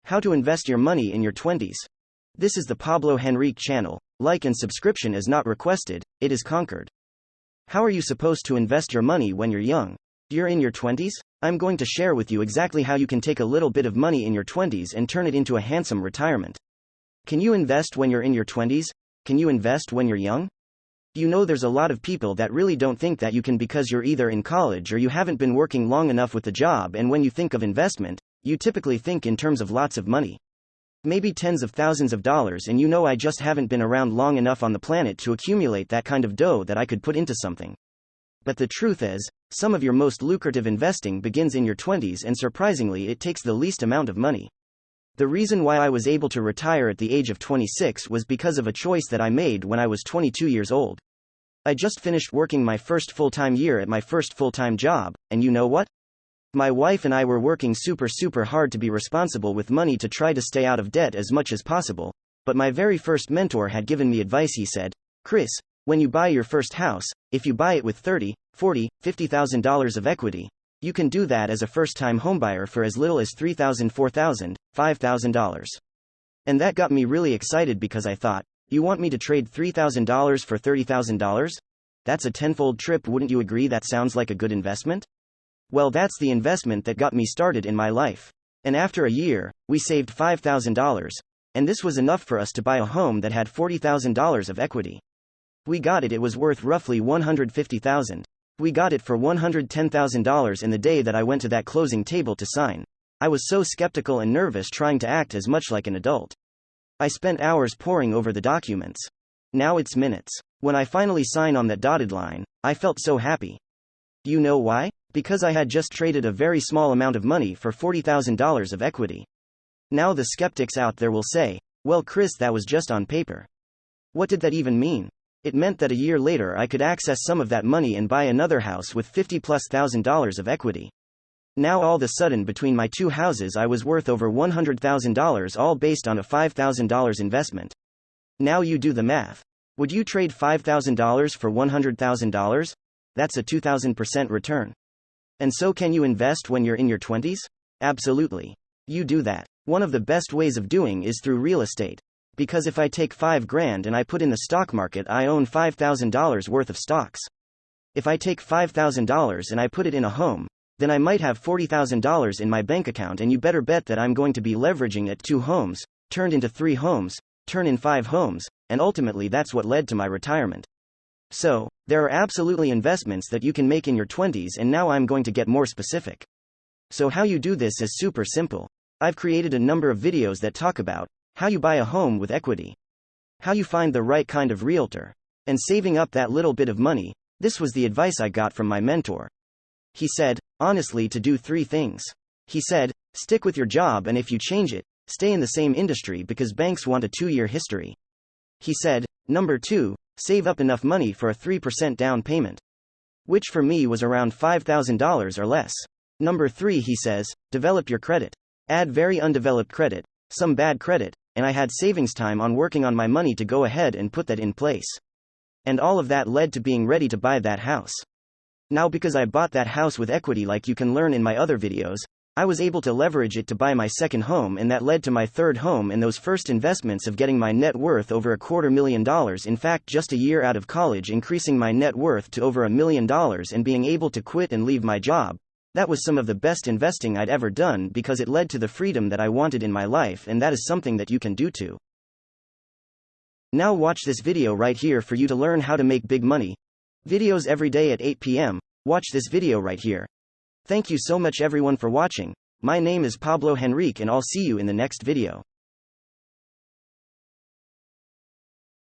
How to invest your money in your 20s. This is the Pablo Henrique channel. Like and subscription is not requested, it is conquered. How are you supposed to invest your money when you're young? You're in your 20s? I'm going to share with you exactly how you can take a little bit of money in your 20s and turn it into a handsome retirement. Can you invest when you're in your 20s? Can you invest when you're young? You know, there's a lot of people that really don't think that you can because you're either in college or you haven't been working long enough with the job, and when you think of investment, you typically think in terms of lots of money. Maybe tens of thousands of dollars, and you know, I just haven't been around long enough on the planet to accumulate that kind of dough that I could put into something. But the truth is, some of your most lucrative investing begins in your 20s, and surprisingly it takes the least amount of money. The reason why I was able to retire at the age of 26 was because of a choice that I made when I was 22 years old. I just finished working my first full-time year at my first full-time job, and you know what? My wife and I were working super hard to be responsible with money to try to stay out of debt as much as possible, but my very first mentor had given me advice. He said, "Chris, when you buy your first house, if you buy it with $30, $40, $50,000 of equity, you can do that as a first-time homebuyer for as little as $3,000, $4,000, $5,000. And that got me really excited because I thought, you want me to trade $3,000 for $30,000? That's a tenfold trip, wouldn't you agree? That sounds like a good investment? Well, that's the investment that got me started in my life. And after a year, we saved $5,000, and this was enough for us to buy a home that had $40,000 of equity. We got it was worth roughly $150,000. We got it for $110,000, and the day that I went to that closing table to sign, I was so skeptical and nervous, trying to act as much like an adult. I spent hours poring over the documents. Now it's minutes. When I finally sign on that dotted line, I felt so happy. You know why? Because I had just traded a very small amount of money for $40,000 of equity. Now the skeptics out there will say, well, Chris, that was just on paper. What did that even mean? It meant that a year later I could access some of that money and buy another house with $50,000+ of equity. Now all of a sudden, between my two houses, I was worth over $100,000, all based on a $5,000 investment. Now you do the math. Would you trade $5,000 for $100,000? That's a 2,000% return. And so, can you invest when you're in your 20s? Absolutely. You do that. One of the best ways of doing is through real estate. Because if I take $5,000 and I put in the stock market, I own $5,000 worth of stocks. If I take $5,000 and I put it in a home, then I might have $40,000 in my bank account, and you better bet that I'm going to be leveraging at 2 homes, turned into 3 homes, turn in 5 homes, and ultimately that's what led to my retirement. So, there are absolutely investments that you can make in your 20s, and now I'm going to get more specific. So how you do this is super simple. I've created a number of videos that talk about how you buy a home with equity, how you find the right kind of realtor, and saving up that little bit of money. This was the advice I got from my mentor. He said, honestly, to do 3 things. He said, stick with your job, and if you change it, stay in the same industry because banks want a 2-year history. He said, number 2, save up enough money for a 3% down payment, which for me was around $5,000 or less. Number 3, he says, develop your credit. Add very undeveloped credit, some bad credit, and I had savings time on working on my money to go ahead and put that in place. And all of that led to being ready to buy that house. Now, because I bought that house with equity, like you can learn in my other videos, I was able to leverage it to buy my second home, and that led to my third home and those first investments of getting my net worth over $250,000. In fact, just a year out of college, increasing my net worth to over $1 million and being able to quit and leave my job. That was some of the best investing I'd ever done because it led to the freedom that I wanted in my life, and that is something that you can do too. Now watch this video right here for you to learn how to make big money. Videos every day at 8 p.m. Watch this video right here. Thank you so much everyone for watching. My name is Pablo Henrique, and I'll see you in the next video.